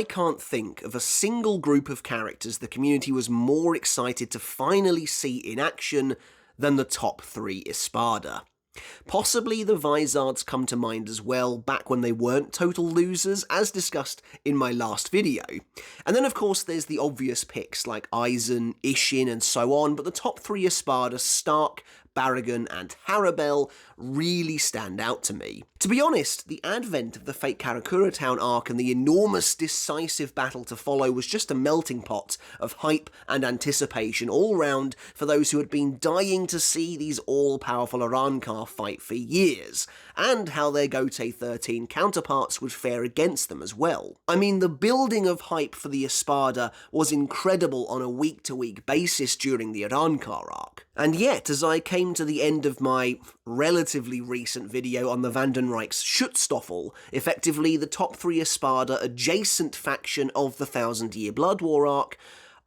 I can't think of a single group of characters the community was more excited to finally see in action than the top 3 Espada. Possibly the Vizards come to mind as well, back when they weren't total losers, as discussed in my last video. And then of course there's the obvious picks like Aizen, Isshin and so on, but the top 3 Espada, Starrk, Baraggan and Harribel, really stand out to me. To be honest, the advent of the Fate Karakura Town arc and the enormous decisive battle to follow was just a melting pot of hype and anticipation all round for those who had been dying to see these all-powerful Arrancar fight for years, and how their Gote 13 counterparts would fare against them as well. I mean, the building of hype for the Espada was incredible on a week-to-week basis during the Arrancar arc. And yet, as I came to the end of my relatively recent video on the Vandenrijk's Schutzstaffel, effectively the top 3 Espada adjacent faction of the Thousand Year Blood War arc,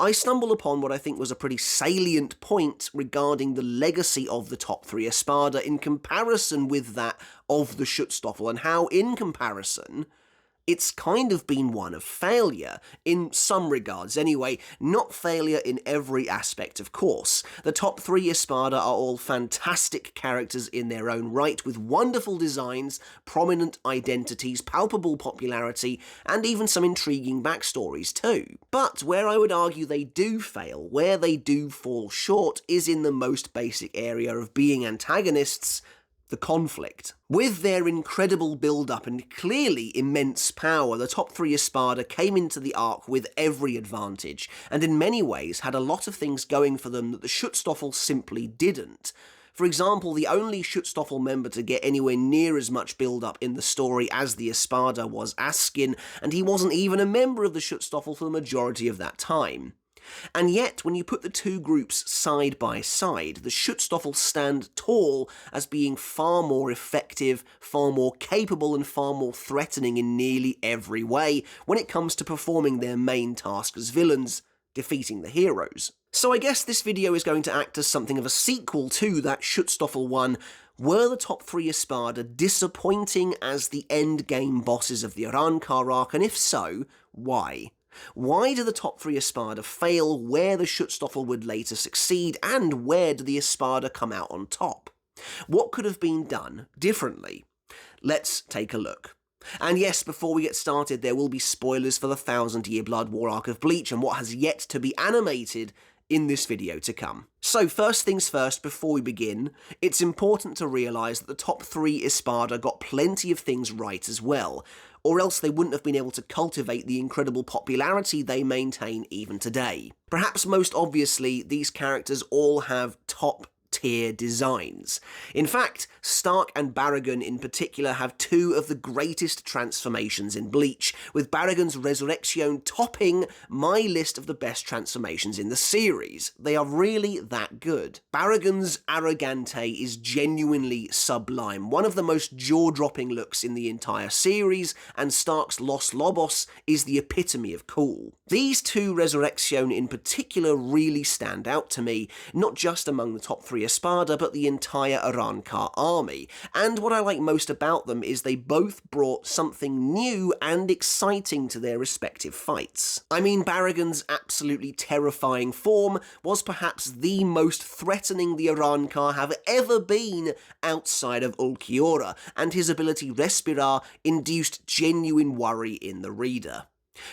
I stumble upon what I think was a pretty salient point regarding the legacy of the top 3 Espada in comparison with that of the Schutzstaffel, and how, in comparison, it's kind of been one of failure, in some regards anyway, not failure in every aspect of course. The top 3 Espada are all fantastic characters in their own right, with wonderful designs, prominent identities, palpable popularity, and even some intriguing backstories too. But where I would argue they do fail, where they do fall short, is in the most basic area of being antagonists, the conflict. With their incredible build-up and clearly immense power, the top 3 Espada came into the arc with every advantage, and in many ways had a lot of things going for them that the Schutzstaffel simply didn't. For example, the only Schutzstaffel member to get anywhere near as much build-up in the story as the Espada was Askin, and he wasn't even a member of the Schutzstaffel for the majority of that time. And yet, when you put the two groups side by side, the Schutzstaffel stand tall as being far more effective, far more capable, and far more threatening in nearly every way when it comes to performing their main task as villains, defeating the heroes. So I guess this video is going to act as something of a sequel to that Schutzstaffel one. Were the top 3 Espada disappointing as the endgame bosses of the Arrancar arc, and if so, why? Why do the top 3 Espada fail where the Schutzstaffel would later succeed, and where do the Espada come out on top? What could have been done differently? Let's take a look. And yes, before we get started, there will be spoilers for the Thousand Year Blood War arc of Bleach and what has yet to be animated in this video to come. So first things first, before we begin, it's important to realise that the top 3 Espada got plenty of things right as well, or else they wouldn't have been able to cultivate the incredible popularity they maintain even today. Perhaps most obviously, these characters all have top-tier designs. In fact, Starrk and Baraggan in particular have 2 of the greatest transformations in Bleach, with Baraggan's Resurrection topping my list of the best transformations in the series. They are really that good. Baraggan's Arrogante is genuinely sublime, one of the most jaw-dropping looks in the entire series, and Stark's Los Lobos is the epitome of cool. These 2 Resurrection in particular really stand out to me, not just among the top 3 Espada, but the entire Arrancar army, and what I like most about them is they both brought something new and exciting to their respective fights. I mean, Baraggan's absolutely terrifying form was perhaps the most threatening the Arrancar have ever been outside of Ulquiorra, and his ability Respirar induced genuine worry in the reader.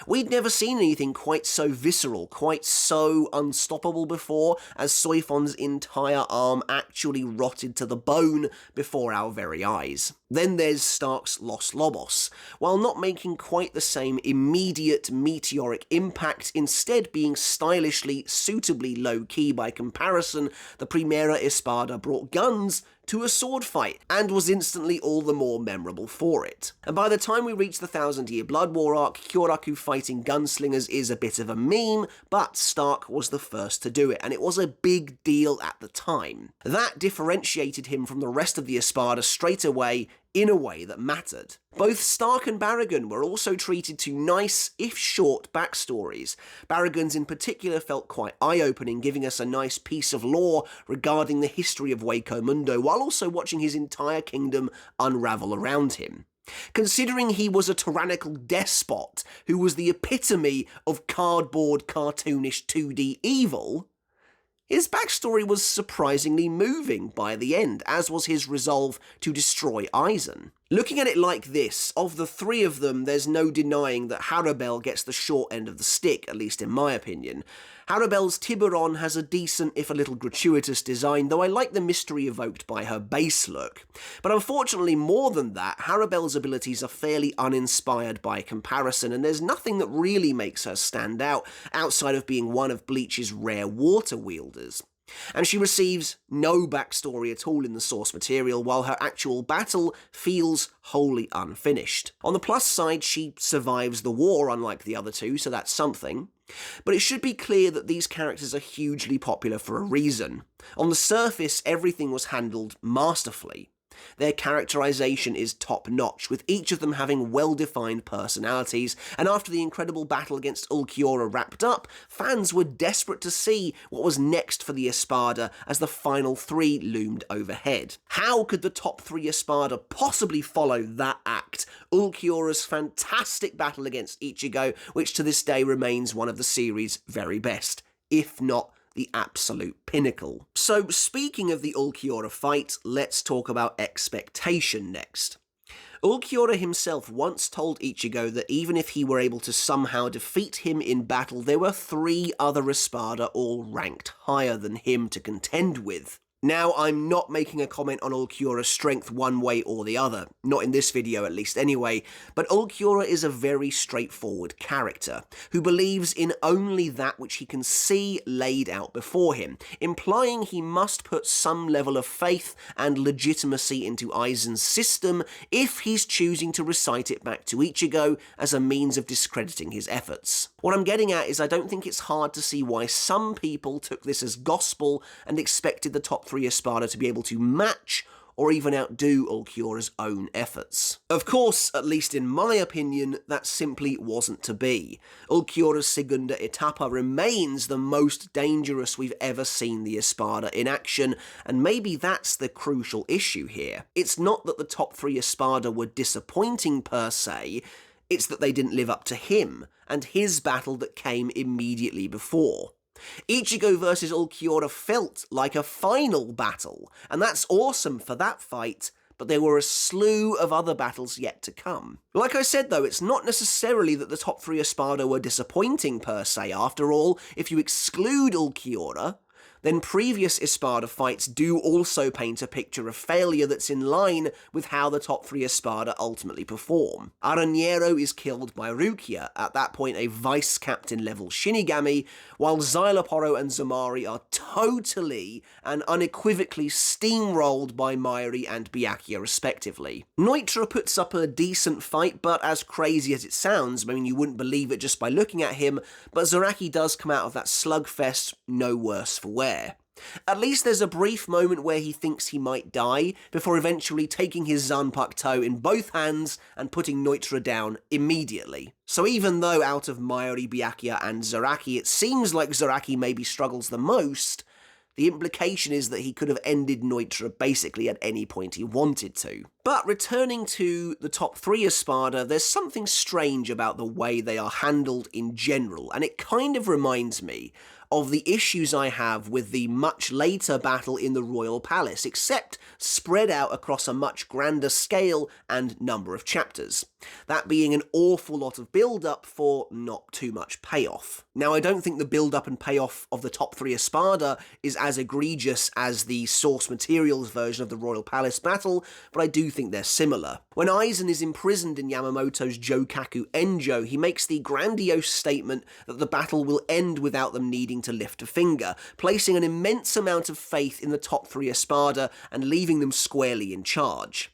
We'd never seen anything quite so visceral, quite so unstoppable before, as Soifon's entire arm actually rotted to the bone before our very eyes. Then there's Stark's Los Lobos. While not making quite the same immediate meteoric impact, instead being stylishly, suitably low-key by comparison, the Primera Espada brought guns to a sword fight, and was instantly all the more memorable for it. And by the time we reach the Thousand Year Blood War arc, Kyoraku fighting gunslingers is a bit of a meme, but Starrk was the first to do it, and it was a big deal at the time. That differentiated him from the rest of the Espada straight away, in a way that mattered. Both Starrk and Baraggan were also treated to nice, if short, backstories. Baraggan's in particular felt quite eye-opening, giving us a nice piece of lore regarding the history of Hueco Mundo, while also watching his entire kingdom unravel around him. Considering he was a tyrannical despot who was the epitome of cardboard cartoonish 2D evil, his backstory was surprisingly moving by the end, as was his resolve to destroy Aizen. Looking at it like this, of the three of them, there's no denying that Harribel gets the short end of the stick, at least in my opinion. Harribel's Tiburon has a decent, if a little gratuitous design, though I like the mystery evoked by her base look. But unfortunately, more than that, Harribel's abilities are fairly uninspired by comparison, and there's nothing that really makes her stand out, outside of being one of Bleach's rare water wielders. And she receives no backstory at all in the source material, while her actual battle feels wholly unfinished. On the plus side, she survives the war, unlike the other two, so that's something. But it should be clear that these characters are hugely popular for a reason. On the surface, everything was handled masterfully. Their characterization is top-notch, with each of them having well-defined personalities, and after the incredible battle against Ulquiorra wrapped up, fans were desperate to see what was next for the Espada as the final three loomed overhead. How could the top three Espada possibly follow that act? Ulquiorra's fantastic battle against Ichigo, which to this day remains one of the series' very best, if not the absolute pinnacle. So speaking of the Ulquiorra fight, let's talk about expectation next. Ulquiorra himself once told Ichigo that even if he were able to somehow defeat him in battle, there were three other Espada all ranked higher than him to contend with. Now, I'm not making a comment on Ulquiorra's strength one way or the other, not in this video at least anyway, but Ulquiorra is a very straightforward character, who believes in only that which he can see laid out before him, implying he must put some level of faith and legitimacy into Aizen's system if he's choosing to recite it back to Ichigo as a means of discrediting his efforts. What I'm getting at is I don't think it's hard to see why some people took this as gospel and expected the top three Espada to be able to match or even outdo Ulquiorra's own efforts. Of course, at least in my opinion, that simply wasn't to be. Ulquiorra's Segunda Etapa remains the most dangerous we've ever seen the Espada in action, and maybe that's the crucial issue here. It's not that the top three Espada were disappointing per se, it's that they didn't live up to him, and his battle that came immediately before. Ichigo versus Ulquiorra felt like a final battle, and that's awesome for that fight, but there were a slew of other battles yet to come. Like I said though, it's not necessarily that the top three Espada were disappointing per se. After all, if you exclude Ulquiorra, then previous Espada fights do also paint a picture of failure that's in line with how the top three Espada ultimately perform. Aranero is killed by Rukia, at that point a vice-captain level Shinigami, while Xyloporo and Zamari are totally and unequivocally steamrolled by Mayuri and Byakuya respectively. Neutra puts up a decent fight, but as crazy as it sounds, I mean you wouldn't believe it just by looking at him, but Zaraki does come out of that slugfest no worse for wear. At least there's a brief moment where he thinks he might die, before eventually taking his Zanpakuto in both hands and putting Neutra down immediately. So even though out of Mayuri, Byakuya and Zaraki it seems like Zaraki maybe struggles the most, the implication is that he could have ended Neutra basically at any point he wanted to. But returning to the top three Espada, there's something strange about the way they are handled in general, and it kind of reminds me of the issues I have with the much later battle in the Royal Palace, except spread out across a much grander scale and number of chapters. That being an awful lot of build-up for not too much payoff. Now, I don't think the build-up and payoff of the top three Espada is as egregious as the source materials version of the Royal Palace battle, but I do think they're similar. When Aizen is imprisoned in Yamamoto's Jokaku Enjo, he makes the grandiose statement that the battle will end without them needing to lift a finger, placing an immense amount of faith in the top three Espada and leaving them squarely in charge.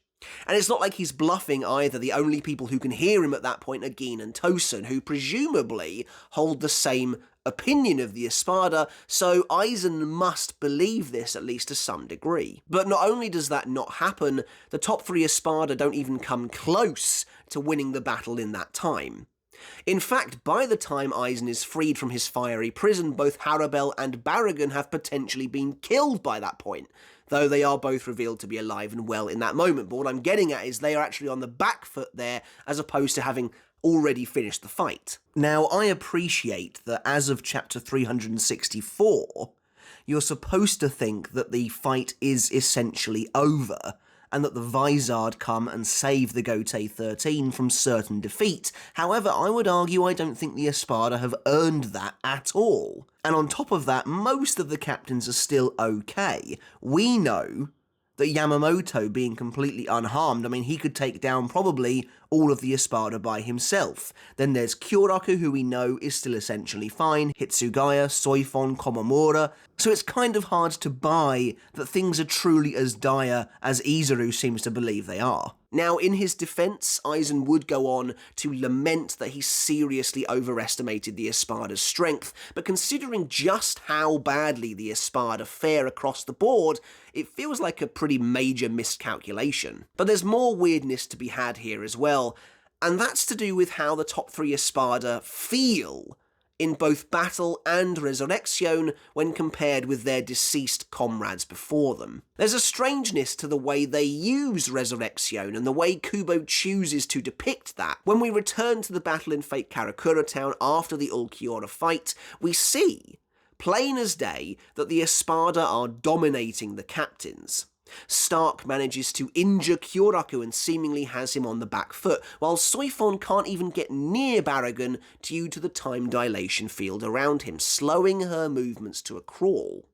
And it's not like he's bluffing either. The only people who can hear him at that point are Gin and Tosen, who presumably hold the same opinion of the Espada, so Aizen must believe this at least to some degree. But not only does that not happen, the top three Espada don't even come close to winning the battle in that time. In fact, by the time Aizen is freed from his fiery prison, both Harribel and Baraggan have potentially been killed by that point. though they are both revealed to be alive and well in that moment. But what I'm getting at is they are actually on the back foot there, as opposed to having already finished the fight. Now, I appreciate that as of chapter 364, you're supposed to think that the fight is essentially over, and that the Vizard come and save the Gotei 13 from certain defeat. However, I would argue I don't think the Espada have earned that at all. And on top of that, most of the captains are still okay. We know that Yamamoto, being completely unharmed, I mean, he could take down probably all of the Espada by himself. Then there's Kyoraku, who we know is still essentially fine, Hitsugaya, Soifon, Komamura, so it's kind of hard to buy that things are truly as dire as Izuru seems to believe they are. Now, in his defense, Aizen would go on to lament that he seriously overestimated the Espada's strength, but considering just how badly the Espada fare across the board, it feels like a pretty major miscalculation. But there's more weirdness to be had here as well, and that's to do with how the top three Espada feel in both battle and resurrection when compared with their deceased comrades before them. There's a strangeness to the way they use resurrection and the way Kubo chooses to depict that. When we return to the battle in Fate Karakura Town after the Ulquiorra fight, we see, plain as day, that the Espada are dominating the captains. Starrk manages to injure Kyoraku and seemingly has him on the back foot, while Soifon can't even get near Baraggan due to the time dilation field around him, slowing her movements to a crawl.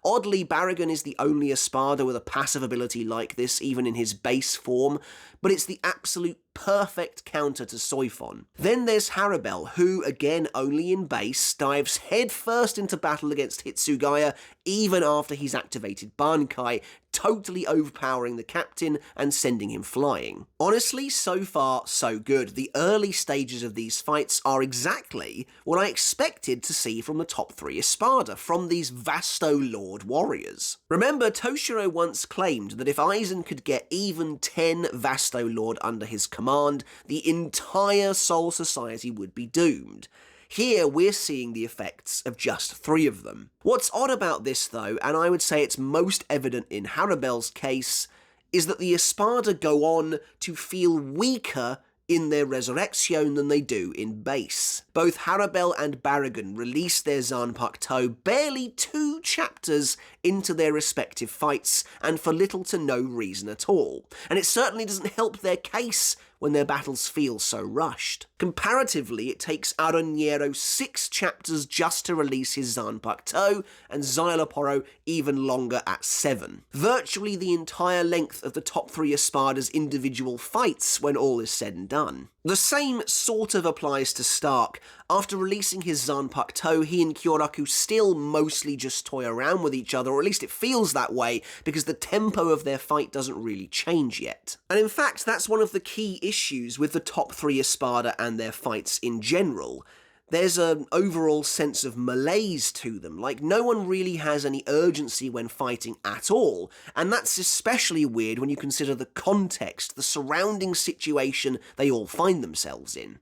Oddly, Baraggan is the only Espada with a passive ability like this, even in his base form, but it's the absolute perfect counter to Soifon. Then there's Harribel, who, again only in base, dives headfirst into battle against Hitsugaya even after he's activated bankai, totally overpowering the captain and sending him flying. Honestly, so far, so good. The early stages of these fights are exactly what I expected to see from the top three Espada, from these Vasto Lord warriors. Remember, Toshiro once claimed that if Aizen could get even 10 Vasto Lord under his command, the entire Soul Society would be doomed. Here, we're seeing the effects of just 3 of them. What's odd about this, though, and I would say it's most evident in Harribel's case, is that the Espada go on to feel weaker in their resurrection than they do in base. Both Harribel and Baraggan release their Zanpakuto barely 2 chapters into their respective fights, and for little to no reason at all. And it certainly doesn't help their case when their battles feel so rushed. Comparatively, it takes Arrancar 6 chapters just to release his Zanpakuto, and Szayelaporro even longer at 7. Virtually the entire length of the top 3 Espada's individual fights when all is said and done. The same sort of applies to Starrk. After releasing his Zanpakuto, he and Kyoraku still mostly just toy around with each other, or at least it feels that way, because the tempo of their fight doesn't really change yet. And in fact, that's one of the key issues with the top 3 Espada and their fights in general. There's an overall sense of malaise to them, like no one really has any urgency when fighting at all, and that's especially weird when you consider the context, the surrounding situation they all find themselves in.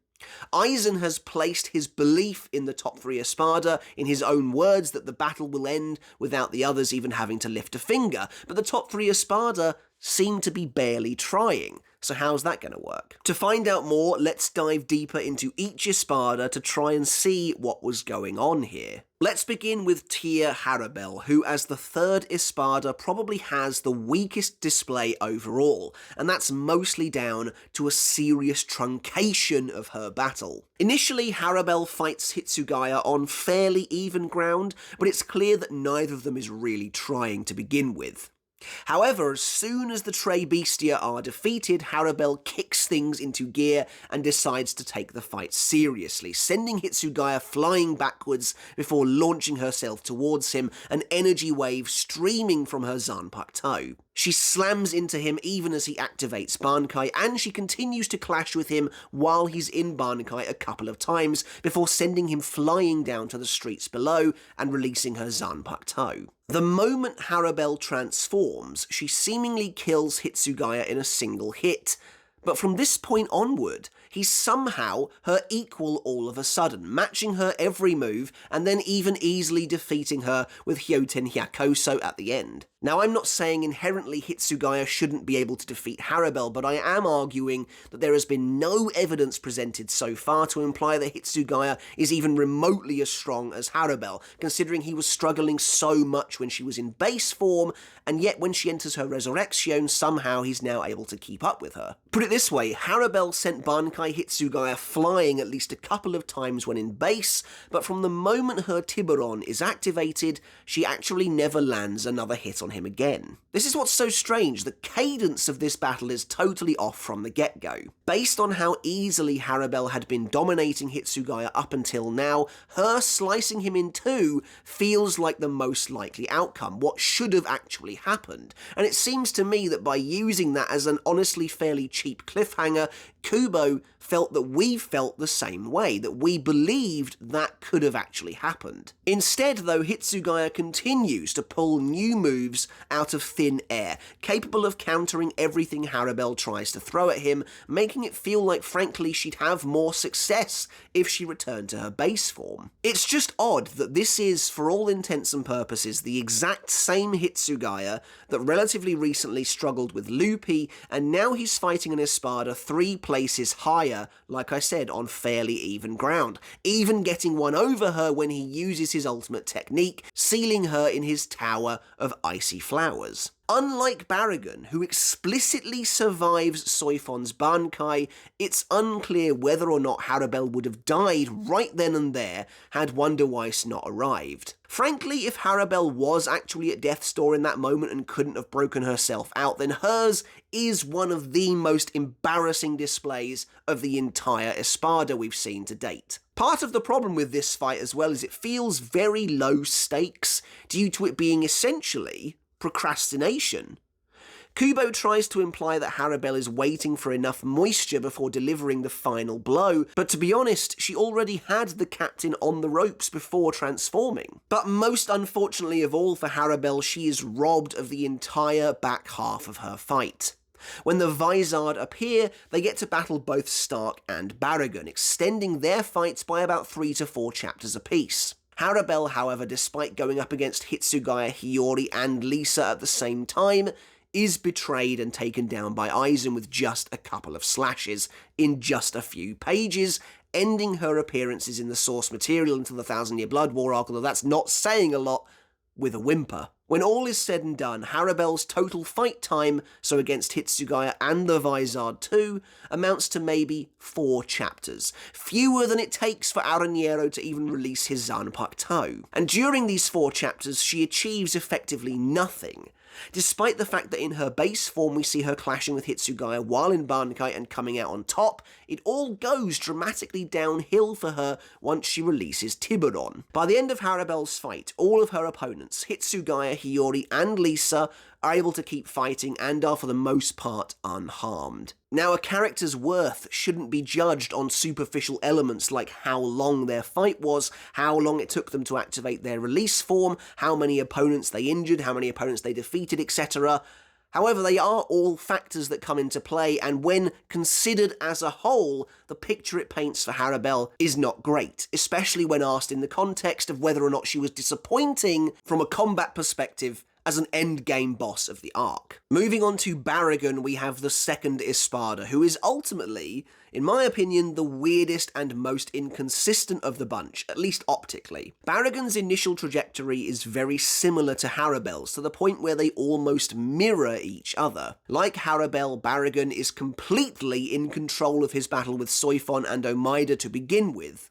Aizen has placed his belief in the top 3 Espada in his own words that the battle will end without the others even having to lift a finger, but the top 3 Espada seem to be barely trying. So how's that going to work? To find out more, let's dive deeper into each Espada to try and see what was going on here. Let's begin with Tia Harribel, who as the 3rd Espada probably has the weakest display overall, and that's mostly down to a serious truncation of her battle. Initially, Harribel fights Hitsugaya on fairly even ground, but it's clear that neither of them is really trying to begin with. However, as soon as the Tre Bestia are defeated, Harribel kicks things into gear and decides to take the fight seriously, sending Hitsugaya flying backwards before launching herself towards him, an energy wave streaming from her Zanpakuto. She slams into him even as he activates bankai, and she continues to clash with him while he's in bankai a couple of times before sending him flying down to the streets below and releasing her Zanpakuto. The moment Harribel transforms, she seemingly kills Hitsugaya in a single hit, But from this point onward, he's somehow her equal all of a sudden, matching her every move, and then even easily defeating her with Hyoten Hyakoso at the end. Now, I'm not saying inherently Hitsugaya shouldn't be able to defeat Harribel, but I am arguing that there has been no evidence presented so far to imply that Hitsugaya is even remotely as strong as Harribel, considering he was struggling so much when she was in base form, and yet when she enters her resurrection, somehow he's now able to keep up with her. Put it this way, Harribel sent Bankai Hitsugaya flying at least a couple of times when in base, but from the moment her Tiburon is activated, she actually never lands another hit on him again. This is what's so strange, the cadence of this battle is totally off from the get-go. Based on how easily Harribel had been dominating Hitsugaya up until now, her slicing him in two feels like the most likely outcome, what should have actually happened. And it seems to me that by using that as an honestly fairly cheap cliffhanger, Kubo felt that we felt the same way, that we believed that could have actually happened. Instead, though, Hitsugaya continues to pull new moves out of thin air, capable of countering everything Harribel tries to throw at him, making it feel like, frankly, she'd have more success if she returned to her base form. It's just odd that this is, for all intents and purposes, the exact same Hitsugaya that relatively recently struggled with Lupi, and now he's fighting an Espada 3 places higher, like I said, on fairly even ground, even getting one over her when he uses his ultimate technique, sealing her in his tower of icy flowers. Unlike Baraggan, who explicitly survives Soifon's Bankai, it's unclear whether or not Harribel would have died right then and there had Wonder Weiss not arrived. Frankly, if Harribel was actually at death's door in that moment and couldn't have broken herself out, then hers is one of the most embarrassing displays of the entire Espada we've seen to date. Part of the problem with this fight as well is it feels very low stakes due to it being essentially procrastination. Kubo tries to imply that Harribel is waiting for enough moisture before delivering the final blow, but to be honest, she already had the captain on the ropes before transforming. But most unfortunately of all for Harribel, she is robbed of the entire back half of her fight. When the Vizard appear, they get to battle both Starrk and Baraggan, extending their fights by about 3 to 4 chapters apiece. Harribel, however, despite going up against Hitsugaya, Hiyori, and Lisa at the same time, is betrayed and taken down by Aizen with just a couple of slashes in just a few pages, ending her appearances in the source material until the Thousand Year Blood War arc, although that's not saying a lot, with a whimper. When all is said and done, Harribel's total fight time, so against Hitsugaya and the Vizard too, amounts to maybe 4 chapters, fewer than it takes for Arrancar to even release his Zanpakuto. And during these 4 chapters, she achieves effectively nothing, despite the fact that in her base form we see her clashing with Hitsugaya while in Bankai and coming out on top. It all goes dramatically downhill for her once she releases Tiburon. By the end of Harribel's fight, all of her opponents, Hitsugaya, Hiyori, and Lisa, are able to keep fighting and are for the most part unharmed. Now, a character's worth shouldn't be judged on superficial elements like how long their fight was, how long it took them to activate their release form, how many opponents they injured, how many opponents they defeated, etc. However, they are all factors that come into play, and when considered as a whole, the picture it paints for Harribel is not great, especially when asked in the context of whether or not she was disappointing from a combat perspective as an endgame boss of the arc. Moving on to Baraggan, we have the second Espada, who is ultimately, in my opinion, the weirdest and most inconsistent of the bunch, at least optically. Baraggan's initial trajectory is very similar to Harribel's, to the point where they almost mirror each other. Like Harribel, Baraggan is completely in control of his battle with Soifon and Omaida to begin with.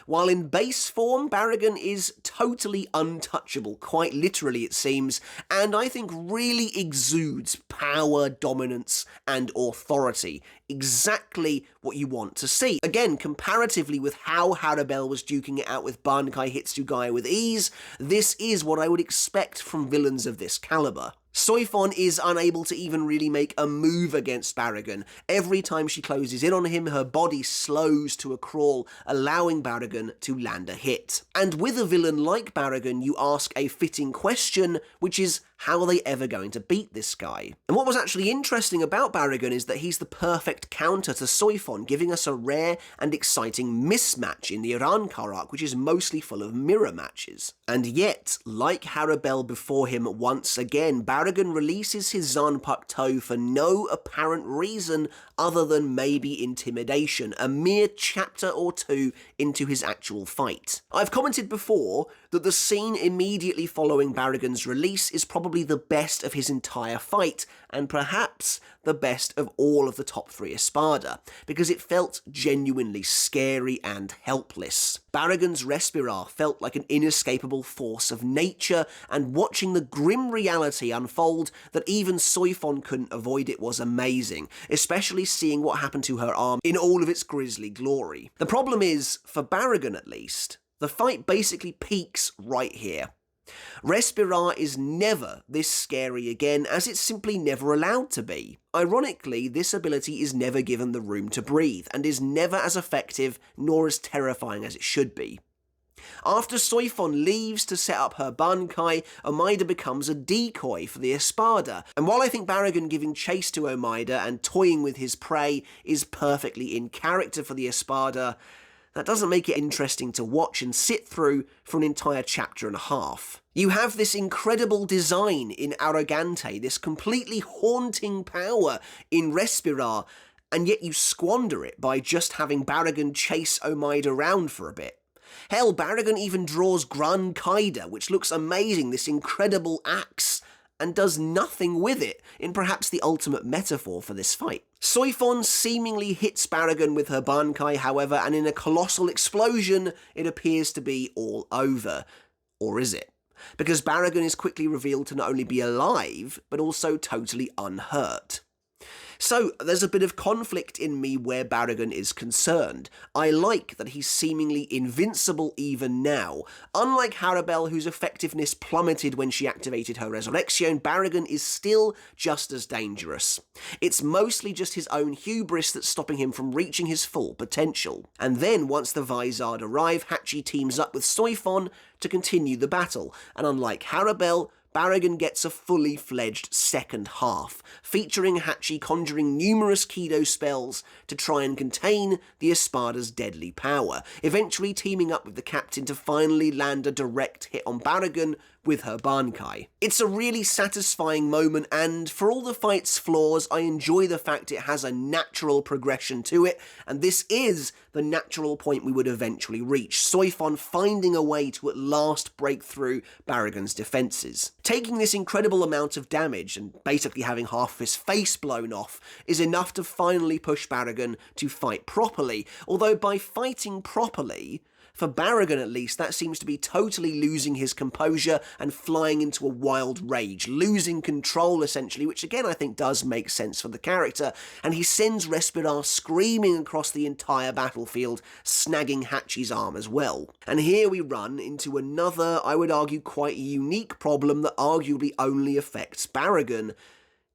While in base form, Baraggan is totally untouchable, quite literally it seems, and I think really exudes power, dominance, and authority. Exactly what you want to see. Again, comparatively with how Harribel was duking it out with Bankai Hitsugaya with ease, this is what I would expect from villains of this caliber. Soifon is unable to even really make a move against Baraggan. Every time she closes in on him, her body slows to a crawl, allowing Baraggan to land a hit. And with a villain like Baraggan, you ask a fitting question, which is, how are they ever going to beat this guy? And what was actually interesting about Baraggan is that he's the perfect counter to Soifon, giving us a rare and exciting mismatch in the Arrancar arc, which is mostly full of mirror matches. And yet, like Harribel before him once again, Baraggan releases his Zanpakuto for no apparent reason other than maybe intimidation, a mere chapter or two into his actual fight. I've commented before that the scene immediately following Baraggan's release is probably the best of his entire fight, and perhaps the best of all of the top 3 Espada, because it felt genuinely scary and helpless. Baraggan's Respirar felt like an inescapable force of nature, and watching the grim reality unfold that even Soifon couldn't avoid it was amazing, especially seeing what happened to her arm in all of its grisly glory. The problem is, for Baraggan at least, the fight basically peaks right here. Respirar is never this scary again, as it's simply never allowed to be. Ironically, this ability is never given the room to breathe, and is never as effective nor as terrifying as it should be. After Soifon leaves to set up her bankai, Omaida becomes a decoy for the Espada, and while I think Baraggan giving chase to Omaida and toying with his prey is perfectly in character for the Espada, that doesn't make it interesting to watch and sit through for an entire chapter and a half. You have this incredible design in Arrogante, this completely haunting power in Respirar, and yet you squander it by just having Baraggan chase Omaida around for a bit. Hell, Baraggan even draws Gran Kaida, which looks amazing, this incredible axe, and does nothing with it, in perhaps the ultimate metaphor for this fight. Soifon seemingly hits Baraggan with her bankai, however, and in a colossal explosion, it appears to be all over. Or is it? Because Baraggan is quickly revealed to not only be alive, but also totally unhurt. So, there's a bit of conflict in me where Baraggan is concerned. I like that he's seemingly invincible even now. Unlike Harribel, whose effectiveness plummeted when she activated her Resurrection, Baraggan is still just as dangerous. It's mostly just his own hubris that's stopping him from reaching his full potential. And then, once the Vizard arrive, Hachi teams up with Soifon to continue the battle, and unlike Harribel, Baraggan gets a fully fledged second half, featuring Hachi conjuring numerous Kido spells to try and contain the Espada's deadly power, eventually teaming up with the captain to finally land a direct hit on Baraggan with her bankai. It's a really satisfying moment, and for all the fight's flaws, I enjoy the fact it has a natural progression to it, and this is the natural point we would eventually reach, Soifon finding a way to at last break through Baraggan's defences. Taking this incredible amount of damage, and basically having half his face blown off, is enough to finally push Baraggan to fight properly, although by fighting properly, for Baraggan at least, that seems to be totally losing his composure and flying into a wild rage, losing control essentially, which again I think does make sense for the character, and he sends Respirar screaming across the entire battlefield, snagging Hachi's arm as well. And here we run into another, I would argue, quite unique problem that arguably only affects Baraggan.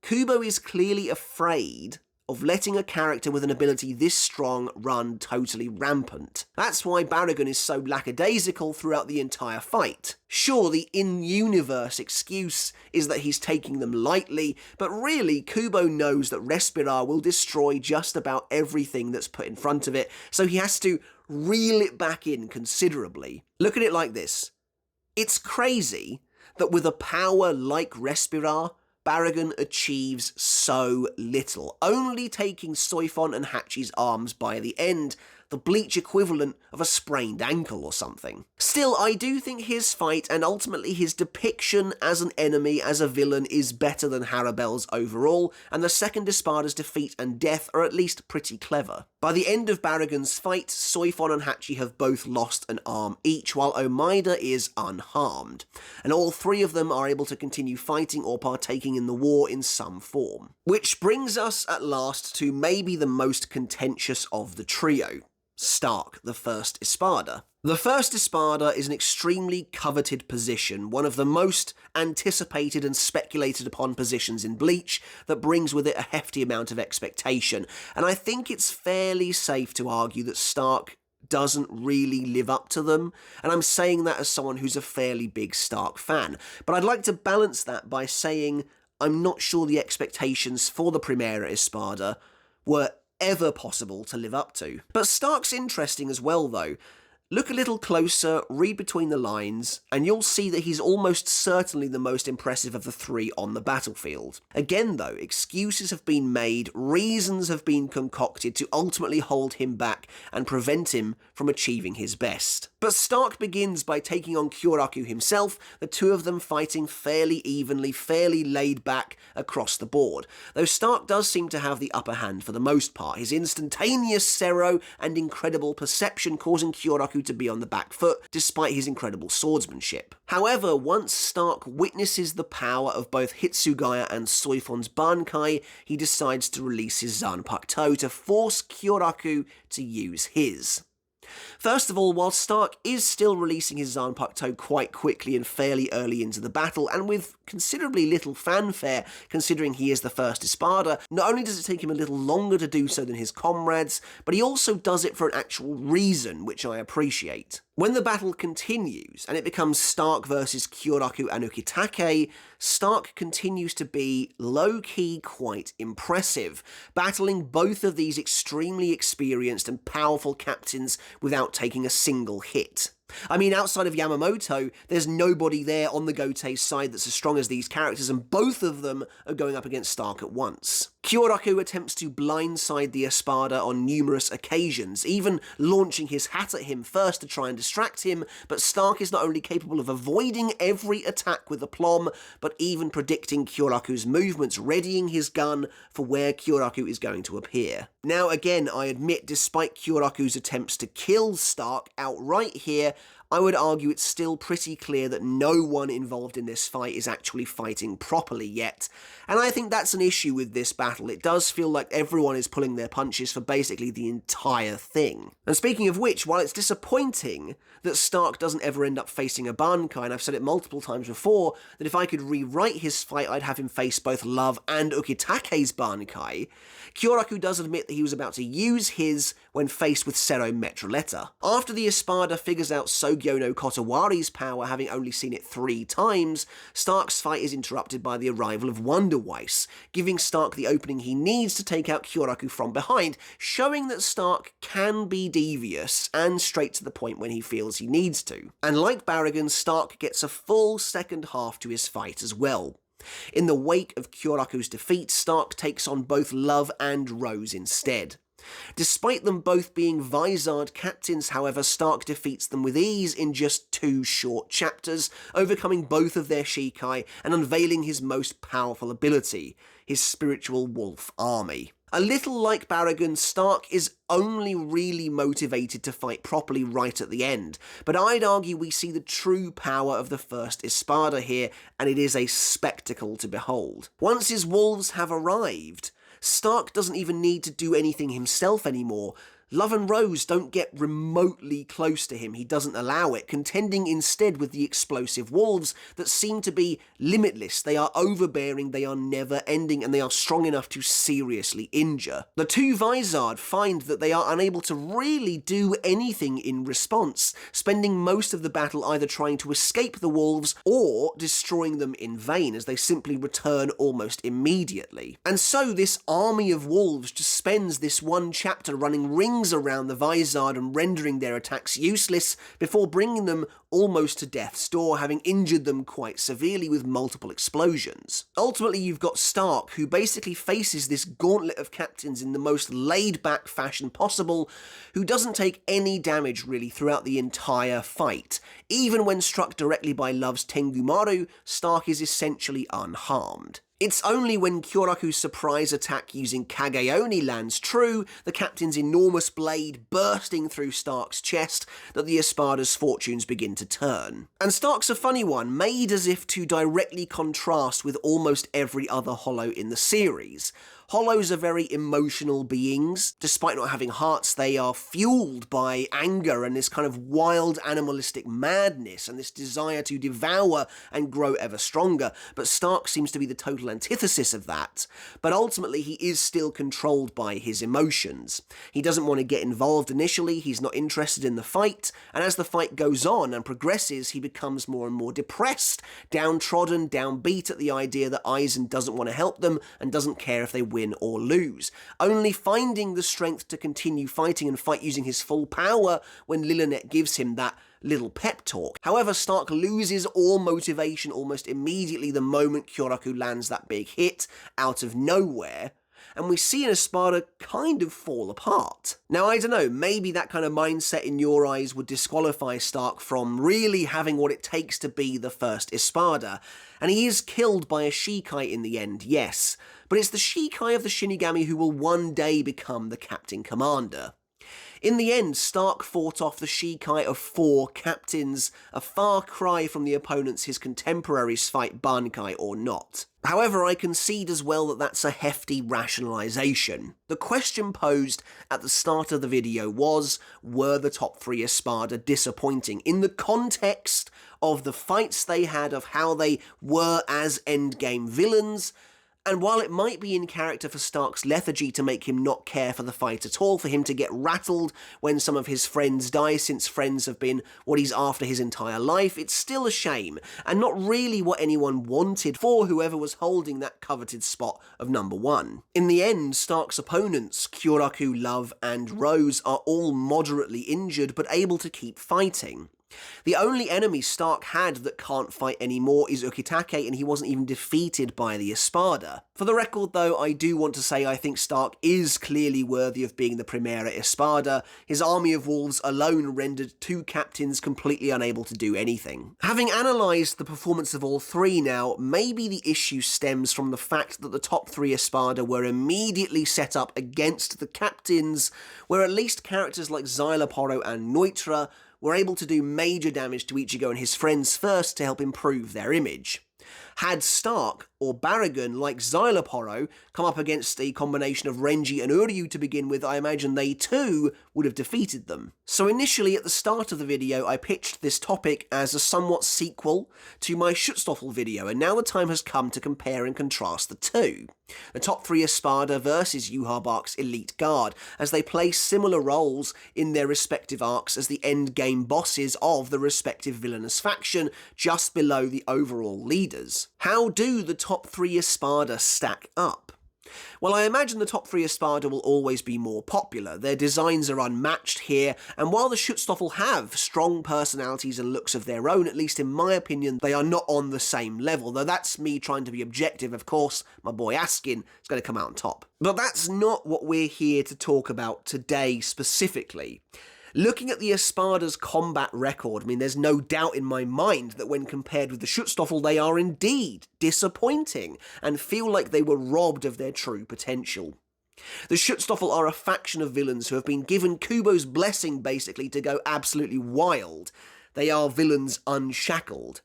Kubo is clearly afraid of letting a character with an ability this strong run totally rampant. That's why Baraggan is so lackadaisical throughout the entire fight. Sure, the in-universe excuse is that he's taking them lightly, but really, Kubo knows that Respirar will destroy just about everything that's put in front of it, so he has to reel it back in considerably. Look at it like this. It's crazy that with a power like Respirar, Baraggan achieves so little, only taking Soifon and Hachi's arms by the end, the bleach equivalent of a sprained ankle or something. Still, I do think his fight, and ultimately his depiction as an enemy, as a villain, is better than Harribel's overall, and the second Espada's defeat and death are at least pretty clever. By the end of Baraggan's fight, Soifon and Hachi have both lost an arm each, while Omaida is unharmed, and all three of them are able to continue fighting or partaking in the war in some form. Which brings us at last to maybe the most contentious of the trio. Starrk, the first Espada. The first Espada is an extremely coveted position, one of the most anticipated and speculated upon positions in Bleach that brings with it a hefty amount of expectation, and I think it's fairly safe to argue that Starrk doesn't really live up to them, and I'm saying that as someone who's a fairly big Starrk fan. But I'd like to balance that by saying I'm not sure the expectations for the Primera Espada were ever possible to live up to. But Starrk's interesting as well, though. Look a little closer, read between the lines, and you'll see that he's almost certainly the most impressive of the three on the battlefield. Again though, excuses have been made, reasons have been concocted to ultimately hold him back and prevent him from achieving his best. But Starrk begins by taking on Kyoraku himself, the two of them fighting fairly evenly, fairly laid back across the board. Though Starrk does seem to have the upper hand for the most part, his instantaneous Sero and incredible perception causing Kyoraku to be on the back foot, despite his incredible swordsmanship. However, once Starrk witnesses the power of both Hitsugaya and Soifon's bankai, he decides to release his Zanpakuto to force Kyoraku to use his. First of all, while Starrk is still releasing his Zanpakuto quite quickly and fairly early into the battle, and with considerably little fanfare considering he is the first Espada, not only does it take him a little longer to do so than his comrades, but he also does it for an actual reason, which I appreciate. When the battle continues, and it becomes Starrk versus Kyoraku and Ukitake, Starrk continues to be low-key quite impressive, battling both of these extremely experienced and powerful captains without taking a single hit. I mean, outside of Yamamoto, there's nobody there on the Gotei's side that's as strong as these characters, and both of them are going up against Starrk at once. Kyoraku attempts to blindside the Espada on numerous occasions, even launching his hat at him first to try and distract him, but Starrk is not only capable of avoiding every attack with aplomb, but even predicting Kyoraku's movements, readying his gun for where Kyoraku is going to appear. Now again, I admit, despite Kyoraku's attempts to kill Starrk outright here, I would argue it's still pretty clear that no one involved in this fight is actually fighting properly yet, and I think that's an issue with this battle. It does feel like everyone is pulling their punches for basically the entire thing. And speaking of which, while it's disappointing that Starrk doesn't ever end up facing a bankai, and I've said it multiple times before, that if I could rewrite his fight, I'd have him face both Love and Ukitake's bankai, Kyoraku does admit that he was about to use his when faced with Sero Metroletta. After the Espada figures out Sogyo no Kotowari's power, having only seen it 3 times, Starrk's fight is interrupted by the arrival of Wonder Weiss, giving Starrk the opening he needs to take out Kyoraku from behind, showing that Starrk can be devious and straight to the point when he feels he needs to. And like Baraggan, Starrk gets a full second half to his fight as well. In the wake of Kyoraku's defeat, Starrk takes on both Love and Rose instead. Despite them both being Vizard captains, however, Starrk defeats them with ease in just 2 short chapters, overcoming both of their Shikai and unveiling his most powerful ability, his spiritual wolf army. A little like Baraggan, Starrk is only really motivated to fight properly right at the end, but I'd argue we see the true power of the first Espada here, and it is a spectacle to behold. Once his wolves have arrived, Starrk doesn't even need to do anything himself anymore. Love and Rose don't get remotely close to him, he doesn't allow it, contending instead with the explosive wolves that seem to be limitless. They are overbearing, they are never-ending, and they are strong enough to seriously injure. The two Vizard find that they are unable to really do anything in response, spending most of the battle either trying to escape the wolves or destroying them in vain, as they simply return almost immediately. And so this army of wolves just spends this one chapter running rings around the Vizard and rendering their attacks useless before bringing them almost to death's door, having injured them quite severely with multiple explosions. Ultimately, you've got Starrk, who basically faces this gauntlet of captains in the most laid-back fashion possible, who doesn't take any damage really throughout the entire fight. Even when struck directly by Love's Tengumaru, Starrk is essentially unharmed. It's only when Kyoraku's surprise attack using Kageoni lands true, the captain's enormous blade bursting through Starrk's chest, that the Espada's fortunes begin to turn. And Starrk's a funny one, made as if to directly contrast with almost every other Hollow in the series. Hollows are very emotional beings. Despite not having hearts, they are fueled by anger and this kind of wild animalistic madness and this desire to devour and grow ever stronger. But Starrk seems to be the total antithesis of that. But ultimately, he is still controlled by his emotions. He doesn't want to get involved initially, he's not interested in the fight, and as the fight goes on and progresses, he becomes more and more depressed, downtrodden, downbeat at the idea that Aizen doesn't want to help them and doesn't care if they win or lose, only finding the strength to continue fighting and fight using his full power when Lilinet gives him that little pep talk. However, Starrk loses all motivation almost immediately the moment Kyoraku lands that big hit out of nowhere, and we see an Espada kind of fall apart. Now, I don't know, maybe that kind of mindset in your eyes would disqualify Starrk from really having what it takes to be the first Espada, and he is killed by a Shikai in the end, yes, but it's the Shikai of the Shinigami who will one day become the Captain Commander. In the end, Starrk fought off the Shikai of 4 captains, a far cry from the opponents his contemporaries fight bankai or not. However, I concede as well that that's a hefty rationalisation. The question posed at the start of the video was, were the top 3 Espada disappointing in the context of the fights they had, of how they were as endgame villains? And while it might be in character for Starrk's lethargy to make him not care for the fight at all, for him to get rattled when some of his friends die, since friends have been what he's after his entire life, it's still a shame, and not really what anyone wanted for whoever was holding that coveted spot of number 1. In the end, Starrk's opponents, Kyoraku, Love, and Rose, are all moderately injured, but able to keep fighting. The only enemy Starrk had that can't fight anymore is Ukitake, and he wasn't even defeated by the Espada. For the record though, I do want to say I think Starrk is clearly worthy of being the Primera Espada. His army of wolves alone rendered 2 captains completely unable to do anything. Having analysed the performance of all 3 now, maybe the issue stems from the fact that the top 3 Espada were immediately set up against the captains, where at least characters like Xyloporo and Neutra were able to do major damage to Ichigo and his friends first to help improve their image. Had Starrk or Baraggan, like Xyloporo, come up against a combination of Renji and Uryu to begin with, I imagine they too would have defeated them. So initially at the start of the video I pitched this topic as a somewhat sequel to my Schutzstaffel video, and now the time has come to compare and contrast the two. The top 3 Espada versus Yhwach arc's elite guard, as they play similar roles in their respective arcs as the endgame bosses of the respective villainous faction, just below the overall leaders. How do the top 3 Espada stack up? Well, I imagine the top 3 Espada will always be more popular. Their designs are unmatched here, and while the Schutzstaffel have strong personalities and looks of their own, at least in my opinion, they are not on the same level, though that's me trying to be objective. Of course, my boy Askin is going to come out on top. But that's not what we're here to talk about today specifically. Looking at the Espada's combat record, I mean, there's no doubt in my mind that when compared with the Schutzstaffel, they are indeed disappointing and feel like they were robbed of their true potential. The Schutzstaffel are a faction of villains who have been given Kubo's blessing, basically, to go absolutely wild. They are villains unshackled.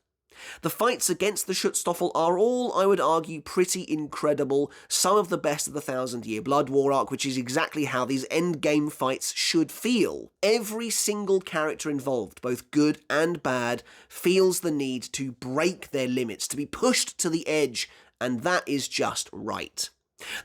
The fights against the Schutzstaffel are all, I would argue, pretty incredible, some of the best of the 1000-Year Blood War arc, which is exactly how these endgame fights should feel. Every single character involved, both good and bad, feels the need to break their limits, to be pushed to the edge, and that is just right.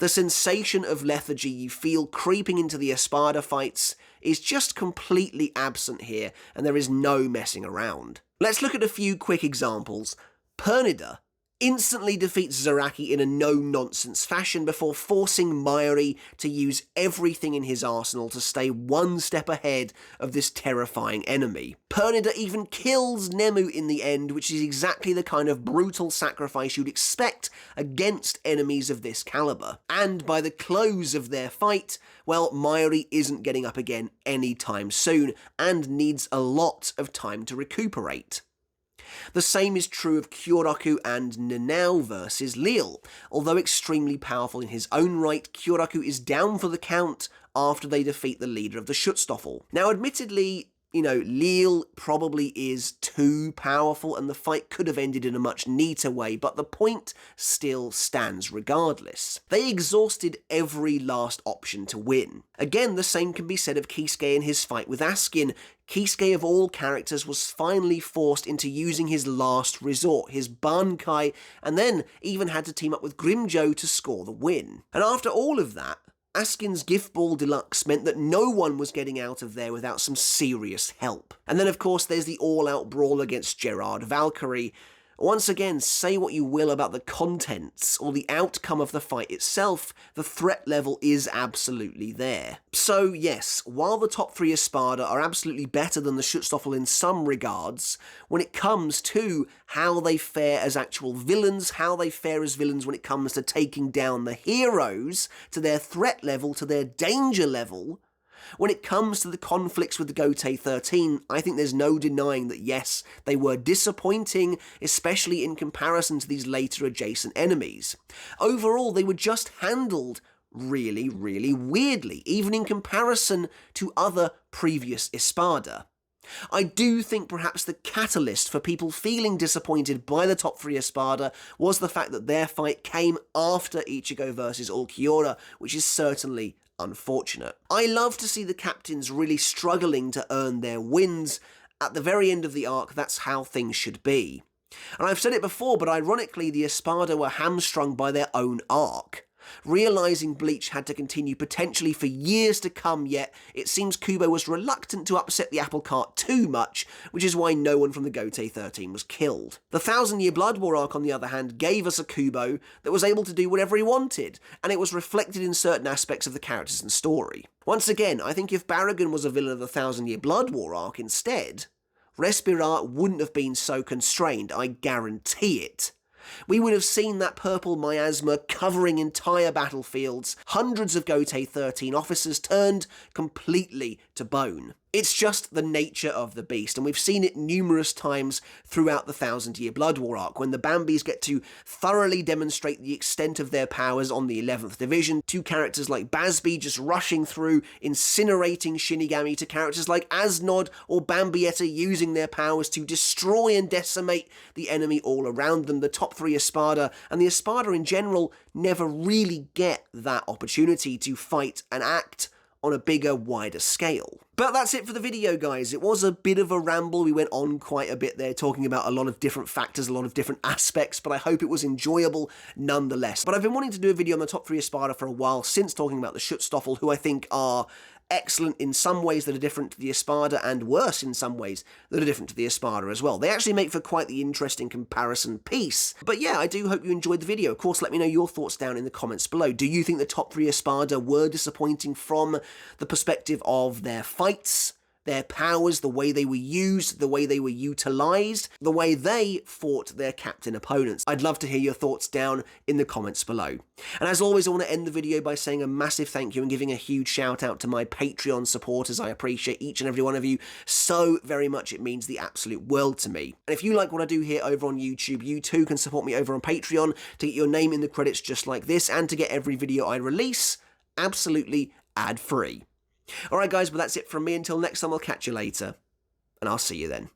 The sensation of lethargy you feel creeping into the Espada fights is just completely absent here, and there is no messing around. Let's look at a few quick examples. Pernida instantly defeats Zaraki in a no-nonsense fashion before forcing Mayuri to use everything in his arsenal to stay one step ahead of this terrifying enemy. Pernida even kills Nemu in the end, which is exactly the kind of brutal sacrifice you'd expect against enemies of this caliber. And by the close of their fight, well, Mayuri isn't getting up again anytime soon, and needs a lot of time to recuperate. The same is true of Kyoraku and Nanao versus Lille. Although extremely powerful in his own right, Kyoraku is down for the count after they defeat the leader of the Schutzstaffel. Now, admittedly, Leal probably is too powerful and the fight could have ended in a much neater way, but the point still stands regardless. They exhausted every last option to win. Again, the same can be said of Kisuke in his fight with Askin. Kisuke of all characters was finally forced into using his last resort, his bankai, and then even had to team up with Grimmjow to score the win. And after all of that, Askin's Gift Ball Deluxe meant that no one was getting out of there without some serious help. And then of course there's the all-out brawl against Gerard Valkyrie. Once again, say what you will about the contents or the outcome of the fight itself, the threat level is absolutely there. So yes, while the top 3 Espada are absolutely better than the Schutzstaffel in some regards, when it comes to how they fare as actual villains, how they fare as villains when it comes to taking down the heroes, to their threat level, to their danger level, when it comes to the conflicts with the Gotei 13, I think there's no denying that yes, they were disappointing, especially in comparison to these later adjacent enemies. Overall, they were just handled really, really weirdly, even in comparison to other previous Espada. I do think perhaps the catalyst for people feeling disappointed by the top 3 Espada was the fact that their fight came after Ichigo vs Ulquiorra, which is certainly unfortunate. I love to see the captains really struggling to earn their wins. At the very end of the arc, that's how things should be. And I've said it before, but ironically, the Espada were hamstrung by their own arc. Realising Bleach had to continue potentially for years to come, yet it seems Kubo was reluctant to upset the apple cart too much, which is why no one from the Gotei 13 was killed. The 1000-Year Blood War arc, on the other hand, gave us a Kubo that was able to do whatever he wanted, and it was reflected in certain aspects of the characters and story. Once again, I think if Baraggan was a villain of the 1000-Year Blood War arc instead, Respirat wouldn't have been so constrained, I guarantee it. We would have seen that purple miasma covering entire battlefields, hundreds of Gotei 13 officers turned completely to bone. It's just the nature of the beast, and we've seen it numerous times throughout the 1000-Year Blood War arc, when the Bambis get to thoroughly demonstrate the extent of their powers on the 11th Division, to characters like Basby just rushing through, incinerating Shinigami, to characters like Asnod or Bambietta using their powers to destroy and decimate the enemy all around them. The top 3 Espada, and the Espada in general, never really get that opportunity to fight and act on a bigger, wider scale. But that's it for the video, guys. It was a bit of a ramble. We went on quite a bit there, talking about a lot of different factors, a lot of different aspects, but I hope it was enjoyable nonetheless. But I've been wanting to do a video on the top 3 Espada for a while, since talking about the Schutzstaffel, who I think are excellent in some ways that are different to the Espada, and worse in some ways that are different to the Espada as well. They actually make for quite the interesting comparison piece. But yeah, I do hope you enjoyed the video. Of course, let me know your thoughts down in the comments below. Do you think the top 3 Espada were disappointing from the perspective of their fights, their powers, the way they were used, the way they were utilised, the way they fought their captain opponents? I'd love to hear your thoughts down in the comments below. And as always, I want to end the video by saying a massive thank you and giving a huge shout out to my Patreon supporters. I appreciate each and every one of you so very much. It means the absolute world to me. And if you like what I do here over on YouTube, you too can support me over on Patreon to get your name in the credits just like this, and to get every video I release absolutely ad-free. Alright guys, but that's it from me. Until next time, I'll catch you later, and I'll see you then.